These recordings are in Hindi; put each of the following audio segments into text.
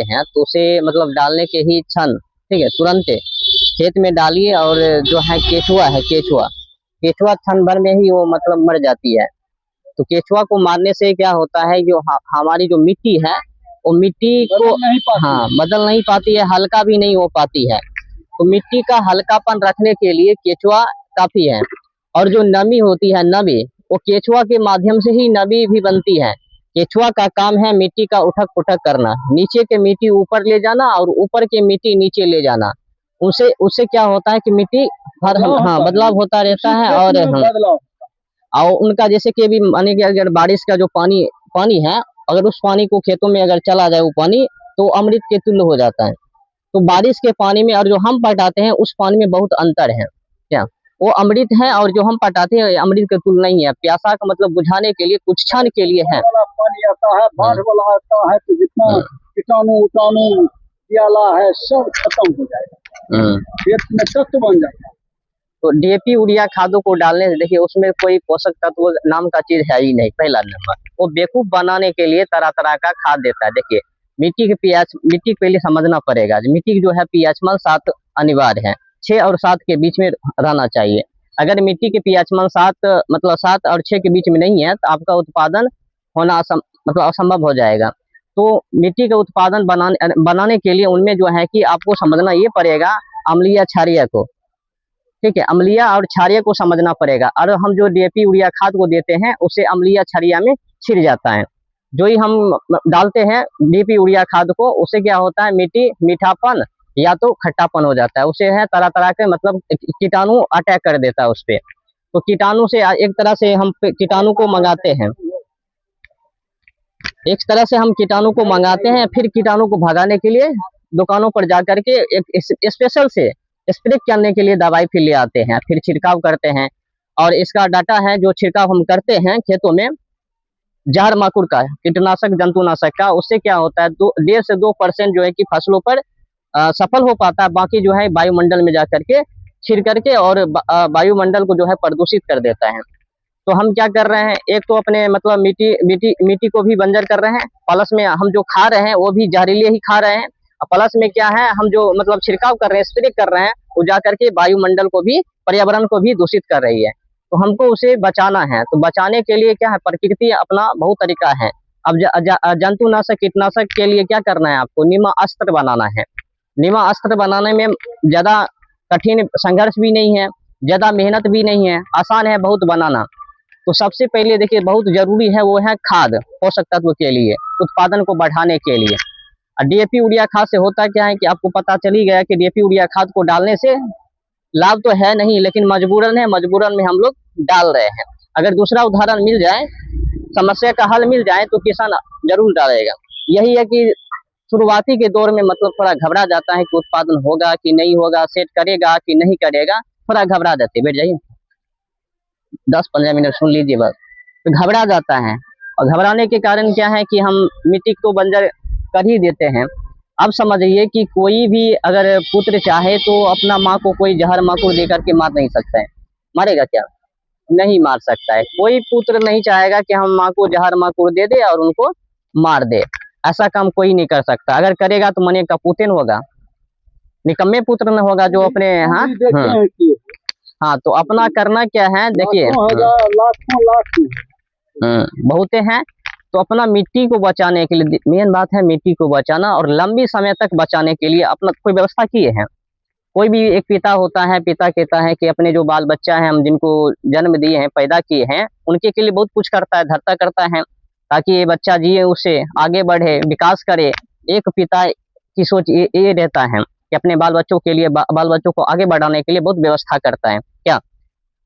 हैं तो उसे मतलब डालने के ही क्षण, ठीक है, तुरंत खेत में डालिए। और जो है केचुआ है, केचुआ केचुआ क्षण भर में ही वो मतलब मर जाती है। तो केचुआ को मारने से क्या होता है, जो हमारी जो मिट्टी है वो मिट्टी को हाँ बदल नहीं पाती है, हल्का भी नहीं हो पाती है। तो मिट्टी का हल्कापन रखने के लिए केचुआ काफी है। और जो नमी होती है, नमी, वो केचुआ के माध्यम से ही नमी भी बनती है। केचुआ का काम है मिट्टी का उठक पुठक करना, नीचे के मिट्टी ऊपर ले जाना और ऊपर के मिट्टी नीचे ले जाना। उसे उससे क्या होता है कि मिट्टी हर हाँ बदलाव होता रहता है। और उनका जैसे कि अभी माने कि अगर बारिश का जो पानी पानी है, अगर उस पानी को खेतों में अगर चला जाए वो पानी, तो अमृत के तुल्य हो जाता है। तो बारिश के पानी में और जो हम पटाते हैं उस पानी में बहुत अंतर है। क्या वो अमृत है और जो हम पटाते हैं अमृत के तुल्य नहीं है। प्यासा का मतलब बुझाने के लिए कुछ क्षण के लिए है। पानी आता है, बाढ़ वाला आता है, तो जितना कीटाणु उटाणु प्याला है सब खत्म हो जाएगा, खेत में तत्व बन जाएगा। तो डीएपी यूरिया खादों को डालने से देखिए उसमें कोई पोषक तत्व नाम का चीज है ही नहीं। पहला नंबर, वो बेवकूफ बनाने के लिए तरह तरह का खाद देता है। देखिए मिट्टी के पीएच, मिट्टी के पहले समझना पड़ेगा, मिट्टी की जो है पीएच मान 7 अनिवार्य है, 6 और 7 के बीच में रहना चाहिए। अगर मिट्टी के पीएच मान 7 मतलब 7 और 6 के बीच में नहीं है तो आपका उत्पादन होना मतलब असंभव हो जाएगा। तो मिट्टी का उत्पादन बनाने के लिए उनमें जो है कि आपको समझना ये पड़ेगा अम्लीय क्षारीय को, ठीक है, अम्लीय और क्षारीय को समझना पड़ेगा। और हम जो डीएपी यूरिया खाद को देते हैं उसे अम्लीय क्षारीय में छिड़ जाता है। जो ही हम डालते हैं डीएपी यूरिया खाद को, उससे क्या होता है मिट्टी मीठापन या तो खट्टापन हो जाता है। उसे है तरह तरह के मतलब कीटाणु अटैक कर देता है उस पे। तो कीटाणु से एक तरह से हम कीटाणु को मंगाते हैं, एक तरह से हम कीटाणु को मंगाते हैं, फिर कीटाणु को भगाने के लिए दुकानों पर जा करके एक स्पेशल से स्प्रे करने के लिए दवाई फिर ले आते हैं, फिर छिड़काव करते हैं। और इसका डाटा है जो छिड़काव हम करते हैं खेतों में जहर माकुर का, कीटनाशक जंतुनाशक का, उससे क्या होता है 1.5 से 2% जो है कि फसलों पर सफल हो पाता है। बाकी जो है वायुमंडल में जा करके छिड़ करके और वायुमंडल को जो है प्रदूषित कर देता है। तो हम क्या कर रहे हैं, एक तो अपने मतलब मिट्टी को भी बंजर कर रहे हैं, प्लस में हम जो खा रहे हैं वो भी जहरीले ही खा रहे हैं। प्लस में क्या है, हम जो मतलब छिड़काव कर रहे हैं, स्प्रे कर रहे हैं, वो जा करके वायुमंडल को भी, पर्यावरण को भी दूषित कर रही है। तो हमको उसे बचाना है। तो बचाने के लिए क्या है, प्रकृति अपना बहुत तरीका है। अब जंतुनाशक कीटनाशक के लिए क्या करना है, आपको नीमा अस्त्र बनाना है। नीमा अस्त्र बनाने में ज्यादा कठिन संघर्ष भी नहीं है, ज्यादा मेहनत भी नहीं है, आसान है बहुत बनाना। तो सबसे पहले देखिए बहुत जरूरी है वो है खाद, पोषक तत्व के लिए, उत्पादन को बढ़ाने के लिए। डीएपी यूरिया खाद से होता क्या है कि आपको पता चल ही गया कि डीएपी यूरिया खाद को डालने से लाभ तो है नहीं, लेकिन मजबूरन है, मजबूरन में हम लोग डाल रहे हैं। अगर दूसरा उदाहरण मिल जाए, समस्या का हल मिल जाए तो किसान जरूर डालेगा। यही है कि शुरुआती के दौर में मतलब थोड़ा घबरा जाता है कि उत्पादन होगा कि नहीं होगा, सेट करेगा कि नहीं करेगा, थोड़ा घबरा जाते। बैठ जाइए 10-15 मिनट सुन लीजिए बस। तो घबरा जाता है, और घबराने के कारण क्या है कि हम मिट्टी को बंजर कर ही देते हैं। अब समझिए कि कोई भी अगर पुत्र चाहे तो अपना माँ को कोई जहर माकुर देकर के मार नहीं सकता है। मारेगा क्या? नहीं मार सकता है। कोई पुत्र नहीं चाहेगा कि हम माँ को जहर माकुर दे दे और उनको मार दे। ऐसा काम कोई नहीं कर सकता। अगर करेगा तो मने कपूतन होगा, निकम्मे पुत्र न होगा जो अपने हाँ। तो अपना करना क्या है, देखिए बहुते हैं। तो अपना मिट्टी को बचाने के लिए मेन बात है मिट्टी को बचाना, और लंबी समय तक बचाने के लिए अपना कोई व्यवस्था किए हैं। कोई भी एक पिता होता है, पिता कहता है कि अपने जो बाल बच्चा है, हम जिनको जन्म दिए हैं, पैदा किए हैं, उनके के लिए बहुत कुछ करता है, धरता करता है, ताकि ये बच्चा जिए, उससे आगे बढ़े, विकास करे। एक पिता की सोच ये रहता है कि अपने बाल बच्चों के लिए, बाल बच्चों को आगे बढ़ाने के लिए बहुत व्यवस्था करता है क्या।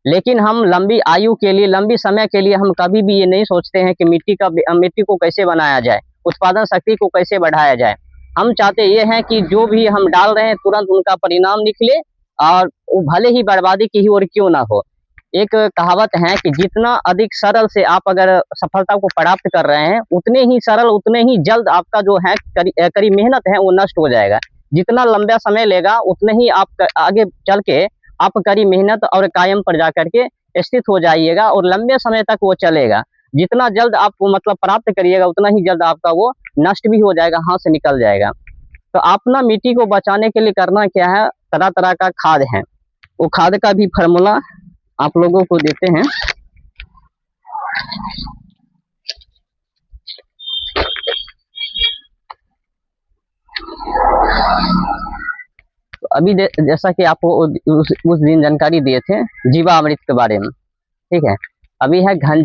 लेकिन हम लंबी आयु के लिए, लंबी समय के लिए हम कभी भी ये नहीं सोचते हैं कि मिट्टी को कैसे बनाया जाए, उत्पादन शक्ति को कैसे बढ़ाया जाए। हम चाहते ये हैं कि जो भी हम डाल रहे हैं तुरंत उनका परिणाम निकले, और वो भले ही बर्बादी की ही ओर क्यों ना हो। एक कहावत है कि जितना अधिक सरल से आप अगर सफलता को प्राप्त कर रहे हैं, उतने ही सरल, उतने ही जल्द आपका जो है करी मेहनत है वो नष्ट हो जाएगा। जितना लंबा समय लेगा उतने ही आप आगे चल के आप करी मेहनत और कायम पर जाकर के स्थित हो जाइएगा, और लंबे समय तक वो चलेगा। जितना जल्द आप मतलब प्राप्त करिएगा उतना ही जल्द आपका वो नष्ट भी हो जाएगा, हाथ से निकल जाएगा। तो अपना मिट्टी को बचाने के लिए करना क्या है, तरह तरह का खाद है, वो खाद का भी फार्मूला आप लोगों को देते हैं। तो अभी जैसा कि आपको उस दिन जानकारी दिए थे जीवामृत के बारे में, ठीक है। अभी है घन